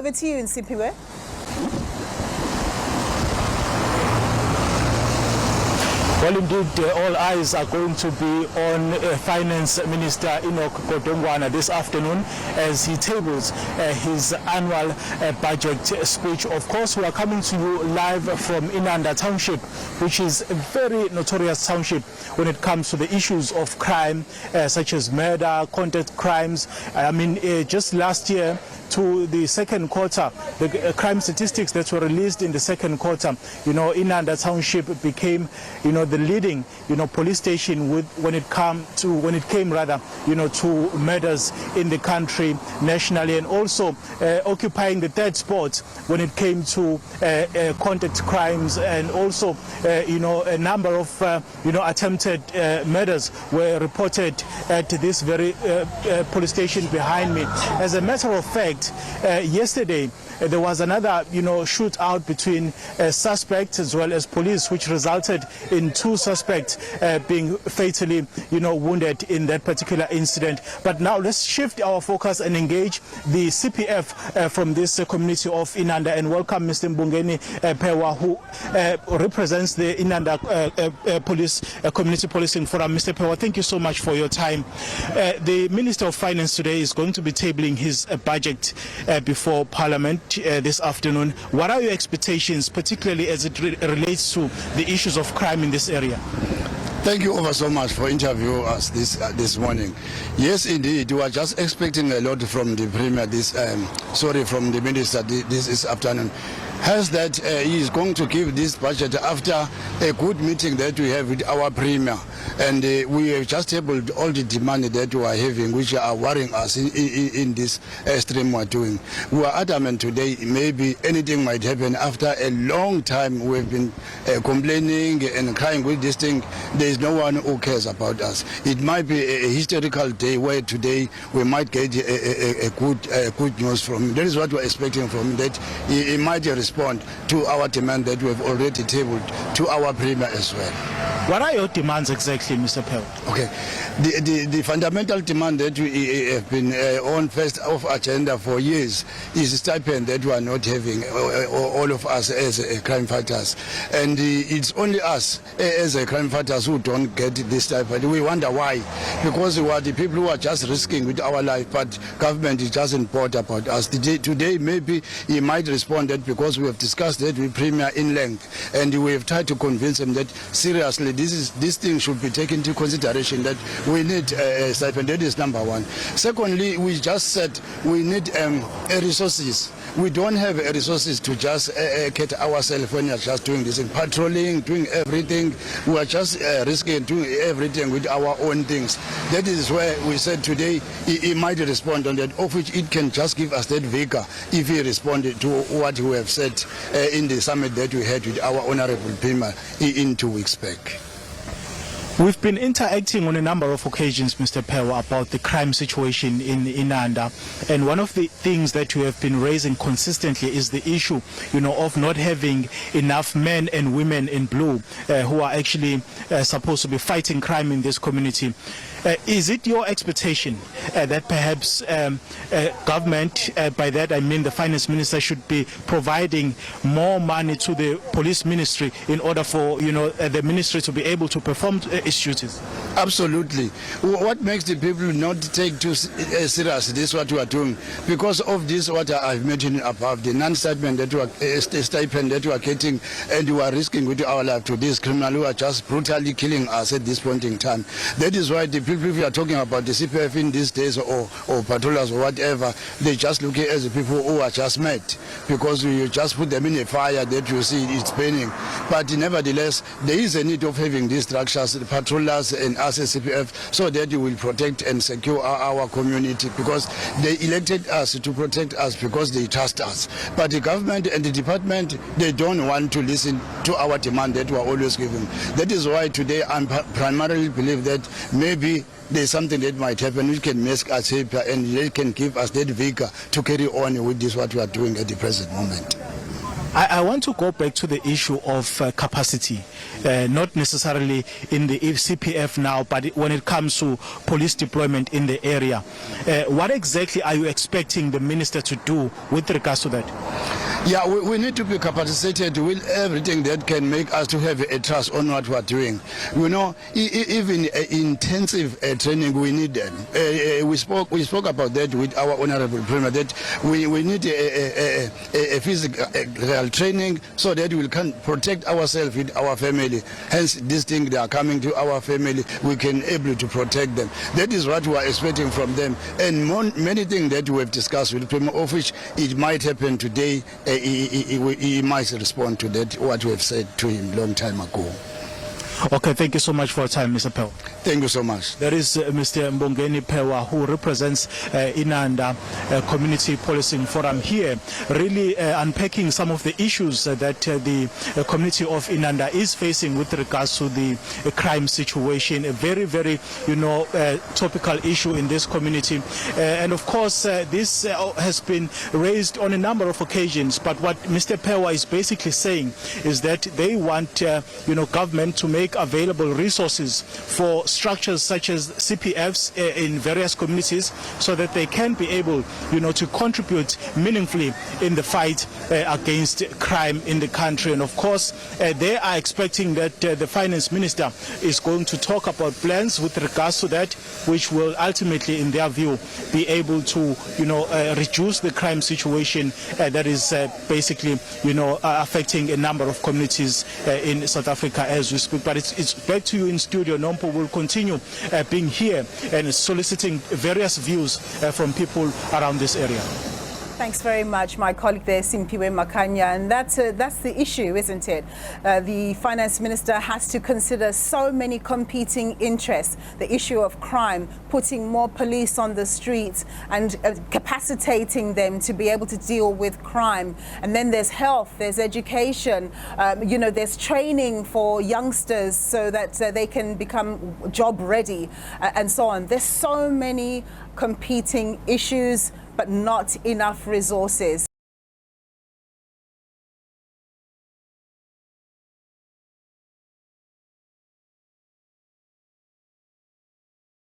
Over to you, Simphiwe. Well, indeed, all eyes are going to be on Finance Minister Enoch Godongwana this afternoon as he tables his annual budget speech. Of course, we are coming to you live from Inanda Township, which is a very notorious township when it comes to the issues of crime, such as murder, contact crimes. I mean, just last year, to the second quarter, the crime statistics that were released in the second quarter, Inanda Township became, the leading, police station when it came to murders in the country nationally, and also occupying the third spot when it came to contact crimes, and also, a number of, attempted murders were reported at this very police station behind me. As a matter of fact, yesterday there was another shootout between suspects as well as police, which resulted in two suspects being fatally wounded in that particular incident. But now let's shift our focus and engage the CPF from this community of Inanda, and welcome Mr. Mbungeni Pewa, who represents the Inanda Police Community Policing Forum. Mr. Pewa, thank you so much for your time. The Minister of Finance today is going to be tabling his budget before Parliament this afternoon. What are your expectations, particularly as it relates to the issues of crime in this area? Thank you ever so much for interviewing us this morning. Yes, indeed, we are just expecting a lot from the Premier from the Minister this afternoon. Has that he is going to give this budget after a good meeting that we have with our Premier, and we have just tabled all the demand that we are having, which are worrying us in this stream we are doing. We are adamant today, maybe anything might happen after a long time. We have been complaining and crying with this thing. There is no one who cares about us. It might be a historical day where today we might get a good news from him. That is what we are expecting from him, that he might respond to our demand that we have already tabled to our Premier as well. What are your demands exactly, Mr. Pell? Okay, the fundamental demand that we have been on first of agenda for years is a stipend that we are not having, all of us as crime fighters, and it's only us as crime fighters who don't get this stipend. We wonder why, because we are the people who are just risking with our life, but government doesn't bother about us. Today maybe he might respond that because we have discussed that with Premier in length, and we have tried to convince him that seriously this thing should be taken into consideration, that we need a stipend. That is number one. Secondly, we just said we need resources. We don't have resources to just get ourselves when we are just doing this, patrolling, doing everything. We are just risking doing everything with our own things. That is where we said today he might respond on that, of which it can just give us that vigor if he responded to what we have said in the summit that we had with our Honorable Premier in 2 weeks back. We've been interacting on a number of occasions, Mr. Pewa, about the crime situation in Inanda, and one of the things that you have been raising consistently is the issue, of not having enough men and women in blue who are actually supposed to be fighting crime in this community. Is it your expectation that perhaps government, by that I mean the Finance Minister, should be providing more money to the police ministry in order for the ministry to be able to perform its duties? Absolutely. What makes the people not take too serious this what we are doing? Because of this, what I've mentioned above, the non-stipend that we are, stipend that we are getting, and we are risking with our life to these criminals who are just brutally killing us at this point in time. That is why the people we are talking about, the CPF in these days, or patrollers or whatever, they just look at the people who are just mad, because you just put them in a fire that you see it's burning. But nevertheless, there is a need of having these structures, the patrollers and us as CPF, so that you will protect and secure our community, because they elected us to protect us because they trust us. But the government and the department, they don't want to listen to our demand that we are always giving. That is why today I primarily believe that maybe there's something that might happen which can make us happier, and it can give us that vigor to carry on with this what we are doing at the present moment. I want to go back to the issue of capacity, not necessarily in the CPF now, but when it comes to police deployment in the area. What exactly are you expecting the minister to do with regards to that? Yeah, we need to be capacitated with everything that can make us to have a trust on what we're doing. You know, even intensive training, we need them. We spoke about that with our honorable premier, that we need a physical training so that we can protect ourselves with our family. Hence, these things, they are coming to our family, we can able to protect them. That is what we are expecting from them. And many things that we have discussed with the Premier Office, it might happen today. He might respond to that, what we have said to him long time ago. Okay, thank you so much for your time, Mr. Pewa. Thank you so much. That is Mr. Mbongeni Pewa, who represents Inanda Community Policing Forum here, really unpacking some of the issues that the community of Inanda is facing with regards to the crime situation, a very, very, topical issue in this community. And of course, this has been raised on a number of occasions, but what Mr. Pewa is basically saying is that they want, government to make available resources for structures such as CPFs in various communities so that they can be able, to contribute meaningfully in the fight against crime in the country. And of course, they are expecting that the Finance Minister is going to talk about plans with regards to that, which will ultimately, in their view, be able to, reduce the crime situation that is basically, affecting a number of communities in South Africa as we speak. But it's back to you in studio. Nompo will continue being here and soliciting various views from people around this area. Thanks very much, my colleague there, Simphiwe Makhanya. And that's the issue, isn't it? The Finance Minister has to consider so many competing interests. The issue of crime, putting more police on the streets and capacitating them to be able to deal with crime. And then there's health, there's education, there's training for youngsters so that they can become job ready and so on. There's so many competing issues, but not enough resources.